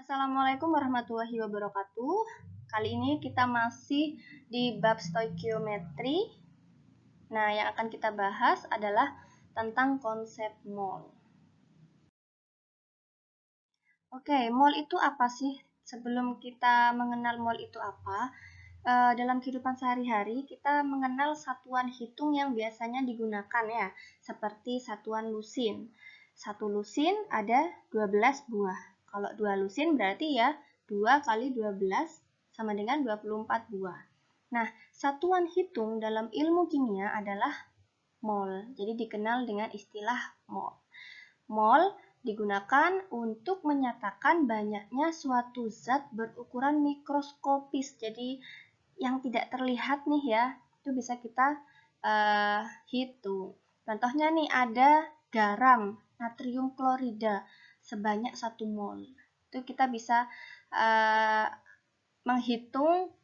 Assalamualaikum warahmatullahi wabarakatuh. Kali ini kita masih di bab stoikiometri. Nah, yang akan kita bahas adalah tentang konsep mol. Oke, mol itu apa sih? Sebelum kita mengenal mol itu apa, dalam kehidupan sehari-hari kita mengenal satuan hitung yang biasanya digunakan ya, seperti satuan lusin. Satu lusin ada 12 buah. Kalau 2 lusin berarti ya 2 kali 12 sama dengan 24 buah. Nah, satuan hitung dalam ilmu kimia adalah mol. Jadi dikenal dengan istilah mol. Mol digunakan untuk menyatakan banyaknya suatu zat berukuran mikroskopis. Jadi yang tidak terlihat nih ya, itu bisa kita hitung. Contohnya nih ada garam natrium klorida sebanyak 1 mol. Itu kita bisa menghitung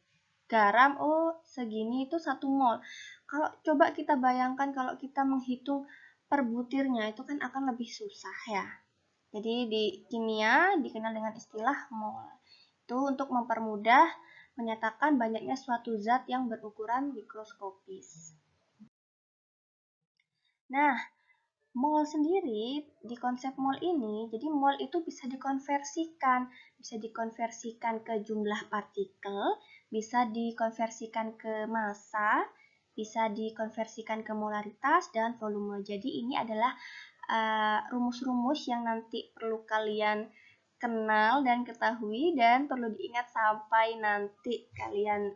garam, oh segini itu 1 mol. Kalau coba kita bayangkan kalau kita menghitung per butirnya, itu kan akan lebih susah ya. Jadi di kimia dikenal dengan istilah mol. Itu untuk mempermudah menyatakan banyaknya suatu zat yang berukuran mikroskopis. Nah, mol sendiri, di konsep mol ini, jadi mol itu bisa dikonversikan ke jumlah partikel, bisa dikonversikan ke massa, bisa dikonversikan ke molaritas dan volume. Jadi ini adalah rumus-rumus yang nanti perlu kalian kenal dan ketahui dan perlu diingat sampai nanti kalian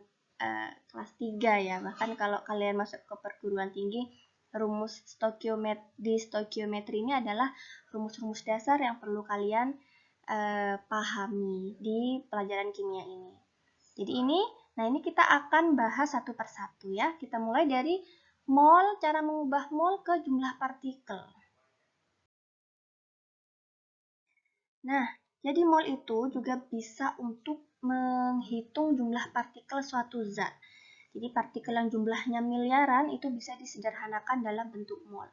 kelas 3 ya. Bahkan kalau kalian masuk ke perguruan tinggi, rumus di stoikiometri ini adalah rumus-rumus dasar yang perlu kalian pahami di pelajaran kimia ini. Jadi ini kita akan bahas satu persatu ya. Kita mulai dari mol, cara mengubah mol ke jumlah partikel. Nah, jadi mol itu juga bisa untuk menghitung jumlah partikel suatu zat. Jadi partikel yang jumlahnya miliaran itu bisa disederhanakan dalam bentuk mol.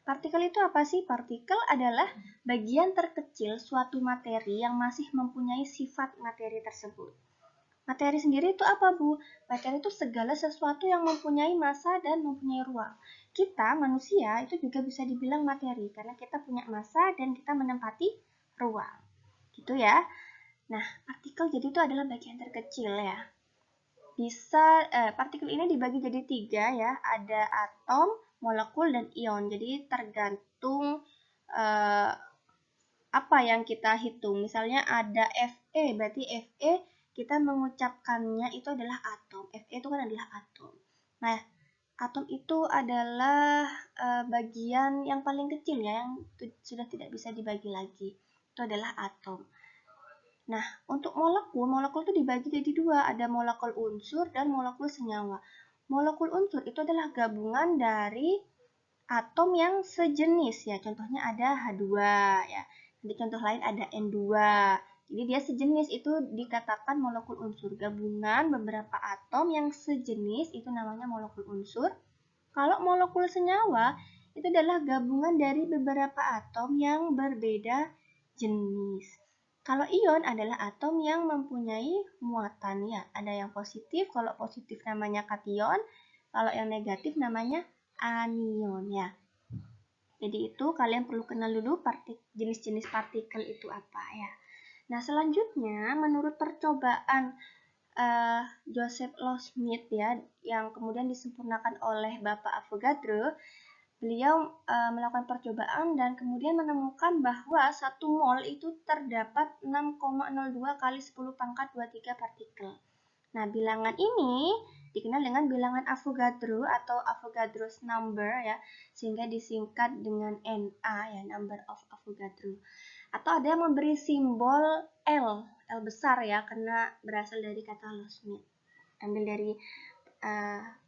Partikel itu apa sih? Partikel adalah bagian terkecil suatu materi yang masih mempunyai sifat materi tersebut. Materi sendiri itu apa, Bu? Materi itu segala sesuatu yang mempunyai massa dan mempunyai ruang. Kita, manusia, itu juga bisa dibilang materi karena kita punya massa dan kita menempati ruang. Gitu ya. Nah, partikel jadi itu adalah bagian terkecil ya. Partikel ini dibagi jadi 3 ya. Ada atom, molekul, dan ion. Jadi tergantung apa yang kita hitung. Misalnya ada Fe, berarti Fe kita mengucapkannya itu adalah atom. Fe itu kan adalah atom. Nah, atom itu adalah bagian yang paling kecil ya, yang sudah tidak bisa dibagi lagi. Itu adalah atom. Nah, untuk molekul itu dibagi jadi 2, ada molekul unsur dan molekul senyawa. Molekul unsur itu adalah gabungan dari atom yang sejenis ya, contohnya ada H2 ya. Jadi contoh lain ada N2. Jadi dia sejenis, itu dikatakan molekul unsur. Gabungan beberapa atom yang sejenis itu namanya molekul unsur. Kalau molekul senyawa itu adalah gabungan dari beberapa atom yang berbeda jenis. Kalau ion adalah atom yang mempunyai muatan ya. Ada yang positif, kalau positif namanya kation, kalau yang negatif namanya anion ya. Jadi itu kalian perlu kenal dulu jenis-jenis partikel itu apa ya. Nah, selanjutnya menurut percobaan Joseph Low-Smith ya, yang kemudian disempurnakan oleh Bapak Avogadro, beliau melakukan percobaan dan kemudian menemukan bahwa 1 mol itu terdapat 6,02 kali 10 pangkat 23 partikel. Nah, bilangan ini dikenal dengan bilangan Avogadro atau Avogadro's number ya, sehingga disingkat dengan Na ya, number of Avogadro. Atau ada yang memberi simbol L besar ya, karena berasal dari kata Low-Smith. Ambil dari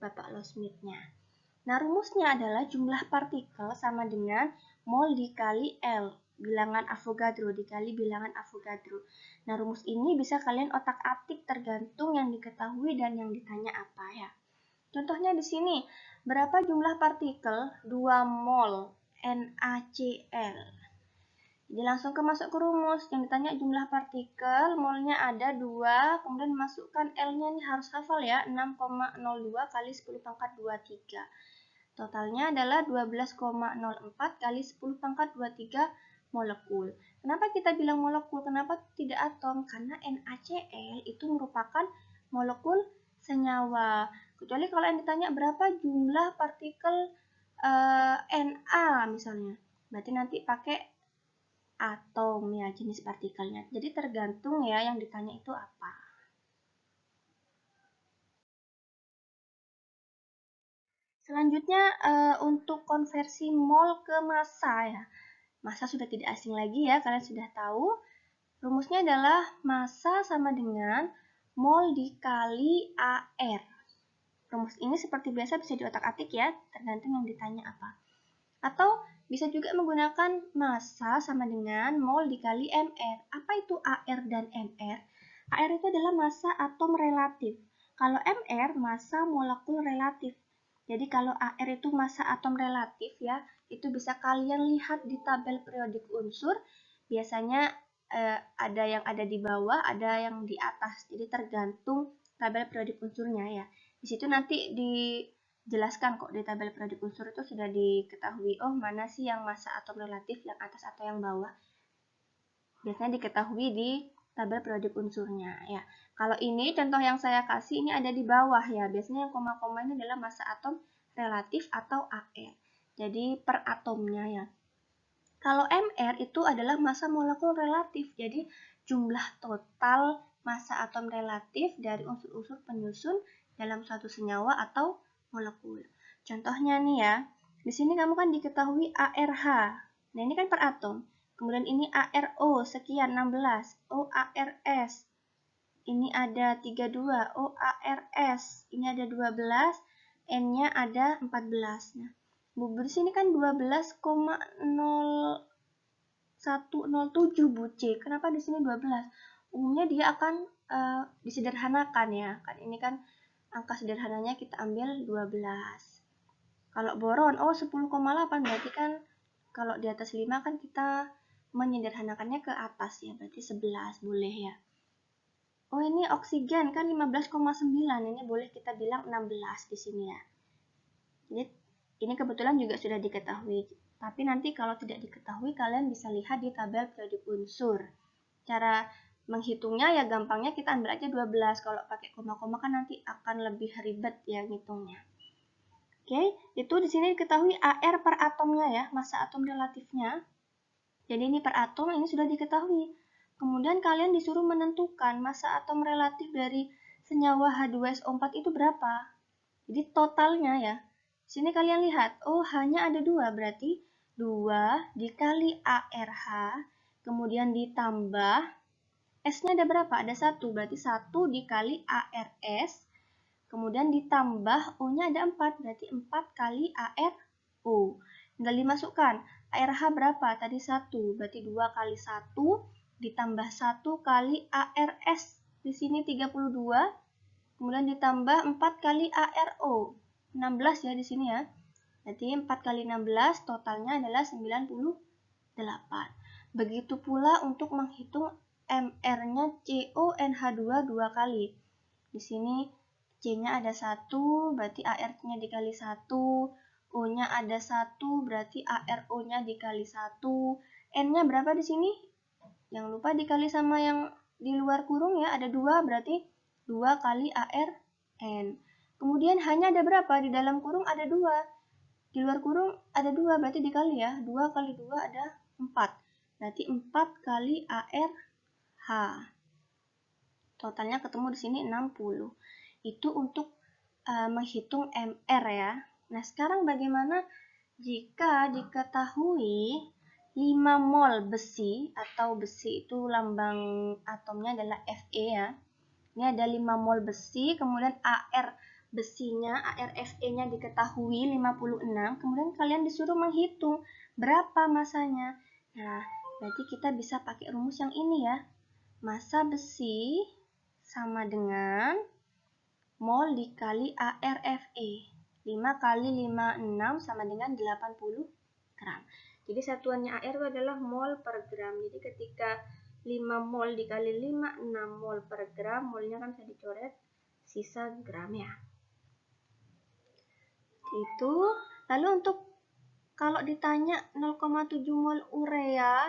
Bapak Low-Smith-nya. Nah, rumusnya adalah jumlah partikel sama dengan mol dikali L, bilangan Avogadro dikali bilangan Avogadro. Nah, rumus ini bisa kalian otak-atik tergantung yang diketahui dan yang ditanya apa ya. Contohnya di sini, berapa jumlah partikel 2 mol NaCl? Jadi langsung masuk ke rumus. Yang ditanya jumlah partikel, molnya ada 2, kemudian masukkan L-nya nih harus hafal ya, 6,02 kali 10 pangkat 23. Totalnya adalah 12,04 kali 10 pangkat 23 molekul. Kenapa kita bilang molekul? Kenapa tidak atom? Karena NaCl itu merupakan molekul senyawa. Kecuali kalau yang ditanya berapa jumlah partikel Na misalnya. Berarti nanti pakai atom ya, jenis partikelnya. Jadi tergantung ya yang ditanya itu apa. Selanjutnya untuk konversi mol ke massa ya. Massa sudah tidak asing lagi ya, kalian sudah tahu. Rumusnya adalah massa sama dengan mol dikali AR. Rumus ini seperti biasa bisa diotak-atik ya, tergantung yang ditanya apa. Atau bisa juga menggunakan massa sama dengan mol dikali mR. Apa itu AR dan mR? AR itu adalah massa atom relatif. Kalau mR, massa molekul relatif. Jadi kalau AR itu massa atom relatif ya, itu bisa kalian lihat di tabel periodik unsur. Biasanya ada yang ada di bawah, ada yang di atas. Jadi tergantung tabel periodik unsurnya ya. Di situ nanti dijelaskan kok di tabel periodik unsur itu sudah diketahui, oh mana sih yang massa atom relatif, yang atas atau yang bawah. Biasanya diketahui di tabel periodik unsurnya ya. Kalau ini contoh yang saya kasih ini ada di bawah ya. Biasanya yang koma-koma ini adalah massa atom relatif atau AR. Jadi per atomnya ya. Kalau MR itu adalah massa molekul relatif. Jadi jumlah total massa atom relatif dari unsur-unsur penyusun dalam suatu senyawa atau molekul. Contohnya nih ya, di sini kamu kan diketahui ARH. Nah ini kan per atom. Kemudian ini ARO sekian 16, OARS. Ini ada 32, OARS. Ini ada 12, N-nya ada 14. Nah, di sini kan 12,0107 Bu C. Kenapa di sini 12? Umumnya dia akan disederhanakan ya. Kan ini kan angka sederhananya kita ambil 12. Kalau boron, 10,8 berarti kan kalau di atas 5 kan kita menyederhanakannya ke atas ya, berarti 11 boleh ya. Oh ini oksigen kan 15,9, ini boleh kita bilang 16 di sini ya. Jadi ini kebetulan juga sudah diketahui, tapi nanti kalau tidak diketahui kalian bisa lihat di tabel periodik unsur. Cara menghitungnya ya gampangnya kita ambil aja 12, kalau pakai koma-koma kan nanti akan lebih ribet ya ngitungnya. Oke, itu di sini diketahui AR per atomnya ya, massa atom relatifnya. Jadi ini per atom, ini sudah diketahui. Kemudian kalian disuruh menentukan massa atom relatif dari senyawa H2SO4 itu berapa. Jadi totalnya ya. Sini kalian lihat, oh hanya ada 2, berarti 2 dikali ARH, kemudian ditambah, S-nya ada berapa? Ada 1, berarti 1 dikali ARS, kemudian ditambah O-nya ada 4, berarti 4 kali ARO. Tinggal dimasukkan. ARH berapa? Tadi 1, berarti 2 kali 1 ditambah 1 kali ARS. Di sini 32, kemudian ditambah 4 kali ARO. 16 ya di sini ya. Berarti 4 kali 16 totalnya adalah 98. Begitu pula untuk menghitung MR-nya CONH2 2 kali. Di sini C-nya ada 1, berarti AR-nya dikali 1, O-nya ada 1, berarti ARO-nya dikali 1, N-nya berapa di sini? Jangan lupa dikali sama yang di luar kurung ya, ada 2, berarti 2 kali ARN. Kemudian H-nya ada berapa? Di dalam kurung ada 2. Di luar kurung ada 2, berarti dikali ya. 2 kali 2 ada 4. Berarti 4 kali ARH. Totalnya ketemu di sini 60. Itu untuk menghitung MR ya. Nah, sekarang bagaimana jika diketahui 5 mol besi, atau besi itu lambang atomnya adalah Fe ya. Ini ada 5 mol besi, kemudian AR besinya, AR Fe-nya diketahui 56, kemudian kalian disuruh menghitung berapa masanya. Nah, berarti kita bisa pakai rumus yang ini ya. Massa besi sama dengan mol dikali ARFE. 5 kali 56 sama dengan 80 gram. Jadi satuannya AR itu adalah mol per gram. Jadi ketika 5 mol dikali 5, 6 mol per gram, molnya kan bisa dicoret, sisa gram ya. Itu. Lalu untuk kalau ditanya 0,7 mol urea,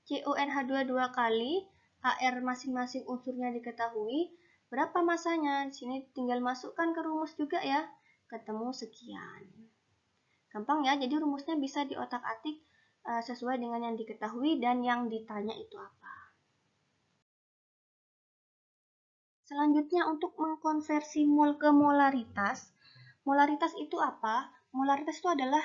CONH2 2 kali, AR masing-masing unsurnya diketahui, berapa masanya? Di sini tinggal masukkan ke rumus juga ya. Ketemu sekian. Gampang ya, jadi rumusnya bisa diotak-atik sesuai dengan yang diketahui dan yang ditanya itu apa. Selanjutnya untuk mengkonversi mol ke molaritas. Molaritas itu apa? Molaritas itu adalah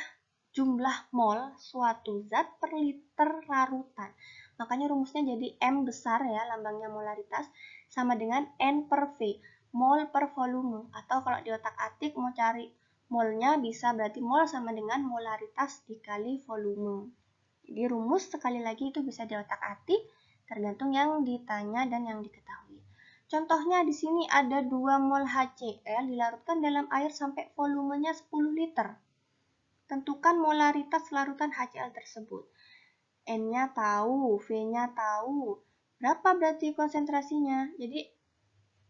jumlah mol suatu zat per liter larutan. Makanya rumusnya jadi M besar ya, lambangnya molaritas, sama dengan N per V, mol per volume. Atau kalau di otak-atik mau cari molnya bisa berarti mol sama dengan molaritas dikali volume. Jadi rumus sekali lagi itu bisa di otak-atik tergantung yang ditanya dan yang diketahui. Contohnya di sini ada 2 mol HCl dilarutkan dalam air sampai volumenya 10 liter. Tentukan molaritas larutan HCl tersebut. N-nya tahu, V-nya tahu. Berapa berarti konsentrasinya? Jadi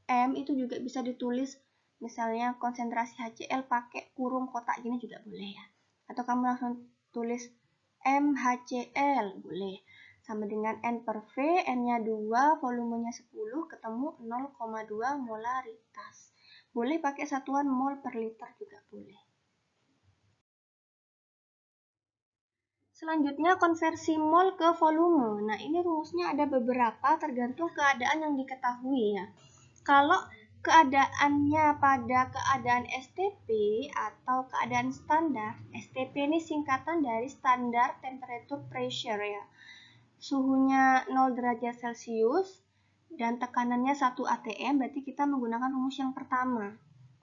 M itu juga bisa ditulis misalnya konsentrasi HCl pakai kurung kotak gini juga boleh ya. Atau kamu langsung tulis MHCl boleh. Sama dengan N per V, N-nya 2, volumenya 10, ketemu 0,2 molaritas. Boleh pakai satuan mol per liter juga boleh. Selanjutnya konversi mol ke volume. Nah, ini rumusnya ada beberapa tergantung keadaan yang diketahui ya. Kalau keadaannya pada keadaan STP atau keadaan standar, STP ini singkatan dari standar temperature pressure ya. Suhunya 0 derajat Celcius dan tekanannya 1 atm, berarti kita menggunakan rumus yang pertama.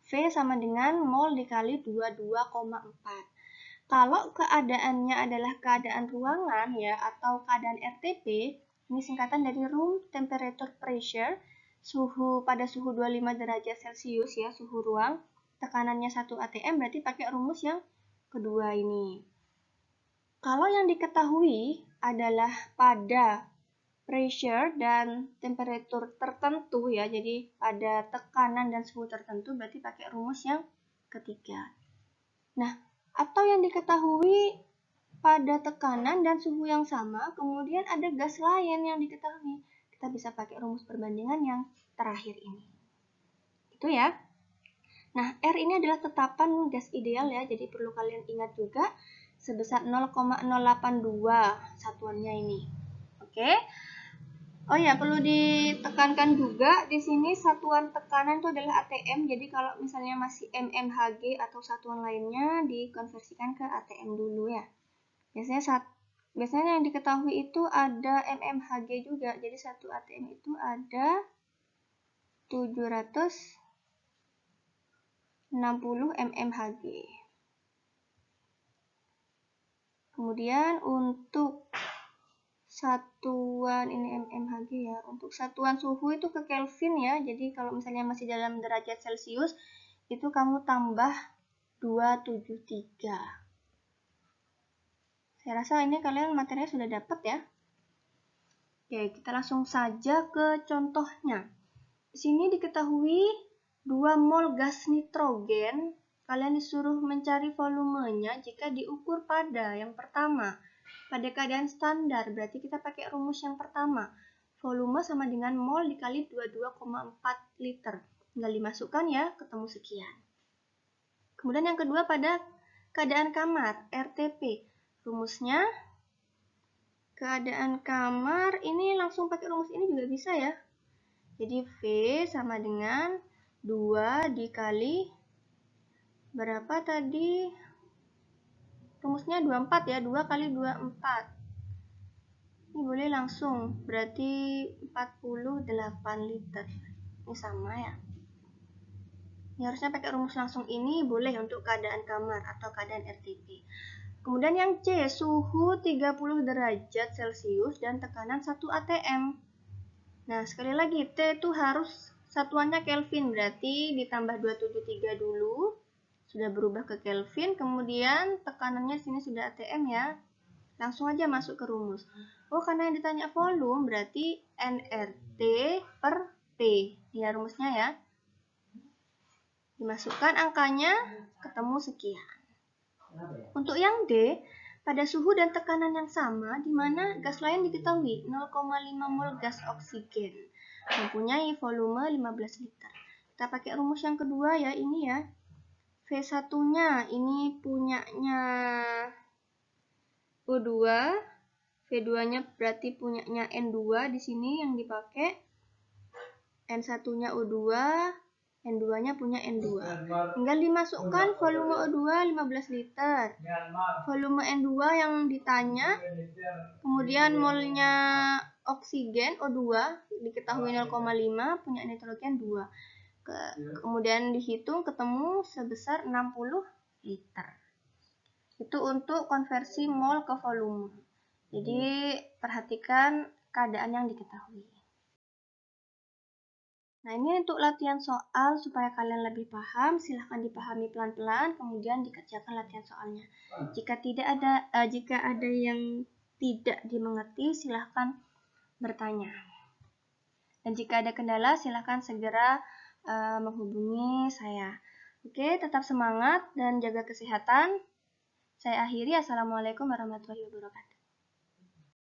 V sama dengan mol dikali 22,4. Kalau keadaannya adalah keadaan ruangan ya atau keadaan RTP, ini singkatan dari room temperature pressure, pada suhu 25 derajat Celcius ya, suhu ruang, tekanannya 1 atm, berarti pakai rumus yang kedua ini. Kalau yang diketahui adalah pada pressure dan temperatur tertentu ya, jadi pada tekanan dan suhu tertentu, berarti pakai rumus yang ketiga. Nah, atau yang diketahui pada tekanan dan suhu yang sama, kemudian ada gas lain yang diketahui. Kita bisa pakai rumus perbandingan yang terakhir ini. Itu ya. Nah, R ini adalah tetapan gas ideal ya, jadi perlu kalian ingat juga sebesar 0,082 satuannya ini. Oke. Oh ya, perlu ditekankan juga di sini satuan tekanan itu adalah ATM. Jadi kalau misalnya masih mmHg atau satuan lainnya dikonversikan ke ATM dulu ya. Biasanya yang diketahui itu ada mmHg juga. Jadi satu ATM itu ada 760 mmHg. Kemudian untuk satuan ini mmHg ya. Untuk satuan suhu itu ke Kelvin ya. Jadi kalau misalnya masih dalam derajat Celcius itu kamu tambah 273. Saya rasa ini kalian materinya sudah dapat ya. Oke, kita langsung saja ke contohnya. Di sini diketahui 2 mol gas nitrogen. Kalian disuruh mencari volumenya jika diukur pada yang pertama. Pada keadaan standar, berarti kita pakai rumus yang pertama. Volume sama dengan mol dikali 22,4 liter. Tinggal dimasukkan ya, ketemu sekian. Kemudian yang kedua pada keadaan kamar, RTP. Rumusnya, keadaan kamar, ini langsung pakai rumus ini juga bisa ya. Jadi V sama dengan 2 dikali, berapa tadi? Rumusnya 24 ya, 2 kali 24. Ini boleh langsung, berarti 48 liter. Ini sama ya. Ini harusnya pakai rumus langsung ini, boleh untuk keadaan kamar atau keadaan RTP. Kemudian yang C, suhu 30 derajat Celcius dan tekanan 1 atm. Nah, sekali lagi, T itu harus satuannya Kelvin, berarti ditambah 273 dulu. Sudah berubah ke Kelvin, kemudian tekanannya sini sudah atm ya. Langsung aja masuk ke rumus. Oh, karena yang ditanya volume berarti nRT per P. Ya, rumusnya ya. Dimasukkan angkanya, ketemu sekian. Untuk yang D, pada suhu dan tekanan yang sama, di mana gas lain diketahui 0,5 mol gas oksigen, mempunyai volume 15 liter. Kita pakai rumus yang kedua ya, ini ya. V1-nya ini punyanya O2, V2-nya berarti punyanya N2 di sini yang dipakai. N1-nya O2, N2-nya punya N2. Tinggal dimasukkan volume O2 15 liter. Volume N2 yang ditanya, kemudian molnya oksigen O2 diketahui 0,5, punya nitrogen 2. Kemudian dihitung ketemu sebesar 60 liter. Itu untuk konversi mol ke volume. Jadi perhatikan keadaan yang diketahui. Nah, ini untuk latihan soal supaya kalian lebih paham, silahkan dipahami pelan-pelan, kemudian dikerjakan latihan soalnya. Jika ada yang tidak dimengerti, silahkan bertanya. Dan jika ada kendala, silahkan segera menghubungi saya. Oke, tetap semangat dan jaga kesehatan. Saya akhiri. Assalamualaikum warahmatullahi wabarakatuh.